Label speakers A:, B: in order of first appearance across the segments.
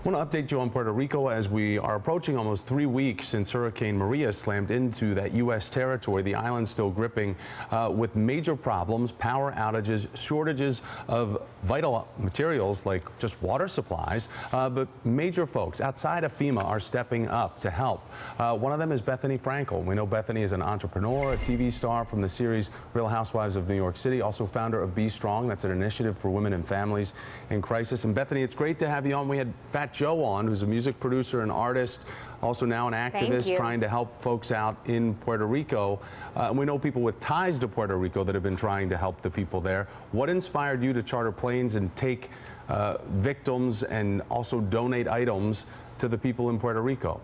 A: I want to update you on Puerto Rico as we are approaching almost 3 weeks since Hurricane Maria slammed into that U.S. territory. The island's still gripping with major problems, power outages, shortages of vital materials like just water supplies. But major folks outside of FEMA are stepping up to help. One of them is Bethany Frankel. We know Bethany is an entrepreneur, a TV star from the series Real Housewives of New York City, also founder of Be Strong. That's an initiative for women and families in crisis. And Bethany, it's great to have you on. We had Fat Joe on, who's a music producer and artist, also now an activist trying to help folks out in Puerto Rico. And we know people with ties to Puerto Rico that have been trying to help the people there. What inspired you to charter planes and take victims and also donate items to the people in Puerto Rico?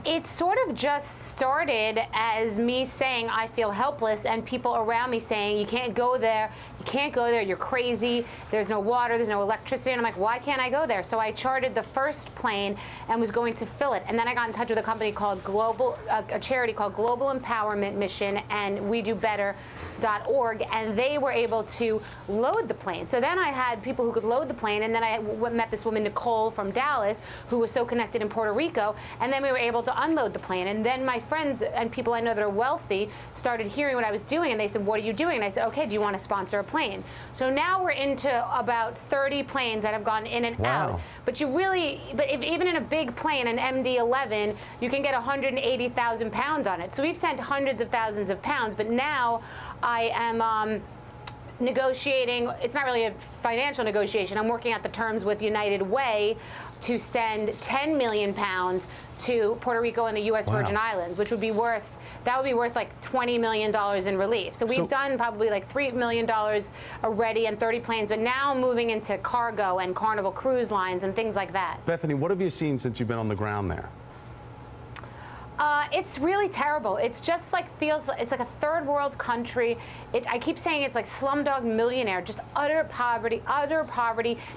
B: It sort of just started as me saying I feel helpless and people around me saying you can't go there, you're crazy, there's no water, there's no electricity, and I'm like, why can't I go there? So I chartered the first plane and was going to fill it, and then I got in touch with a company called a charity called Global Empowerment Mission and WeDoBetter.org, and they were able to load the plane. So then I had people who could load the plane, and then I met this woman, Nicole from Dallas, who was so connected in Puerto Rico, and then we were able to unload the plane. And then my friends and people I know that are wealthy started hearing what I was doing, and they said, what are you doing? And I said, okay, do you want to sponsor a plane? So now we're into about 30 planes that have gone in and out. But even in a big plane, an MD-11, you can get 180,000 pounds on it. So we've sent hundreds of thousands of pounds, but now I am negotiating. It's not really a financial negotiation. I'm working out the terms with United Way to send 10 million pounds to Puerto Rico and the U.S. Virgin Islands, which would be worth, like $20 million in relief. So we've done probably like $3 million already and 30 planes, but now moving into cargo and Carnival Cruise Lines and things like that.
A: Bethany, what have you seen since you've been on the ground there?
B: It's really terrible. It's just like it's like a third world country. I keep saying it's like Slumdog Millionaire, just utter poverty,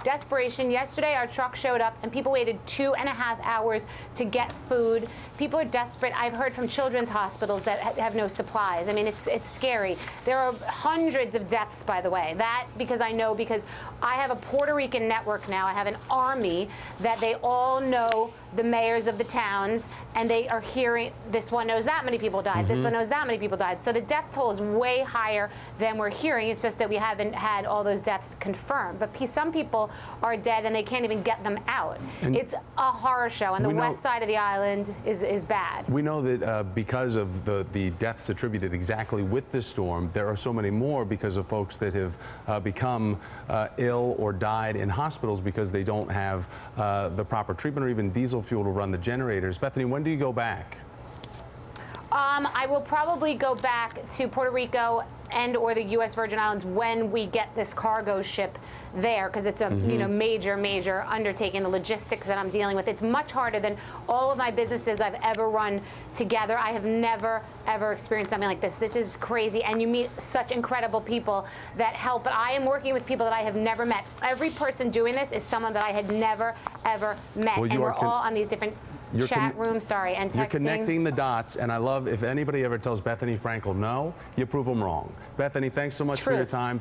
B: desperation. Yesterday our truck showed up and people waited 2.5 hours to get food. People are desperate. I've heard from children's hospitals that have no supplies. I mean, it's scary. There are hundreds of deaths, by the way. Because I have a Puerto Rican network now. I have an army that they all know the mayors of the towns, and they are hearing, this one knows that many people died, this one knows that many people died. So the death toll is way higher than we're hearing. It's just that we haven't had all those deaths confirmed. But some people are dead and they can't even get them out. And it's a horror show, and the west side of the island is bad.
A: We know that because of the deaths attributed exactly with this storm, there are so many more because of folks that have become ill or died in hospitals because they don't have the proper treatment or even diesel fuel to run the generators. Bethany, when do you go back?
B: I will probably go back to Puerto Rico and or the U.S. Virgin Islands when we get this cargo ship there, because it's a major undertaking. The logistics that I'm dealing with, it's much harder than all of my businesses I've ever run together. I have never ever experienced something like this. This is crazy, and you meet such incredible people that help. But I am working with people that I have never met. Every person doing this is someone that I had never ever met, and we're all on these different chat rooms, and texting.
A: You're connecting the dots, and I love if anybody ever tells Bethany Frankel no, you prove them wrong. Bethany, thanks so much for your time.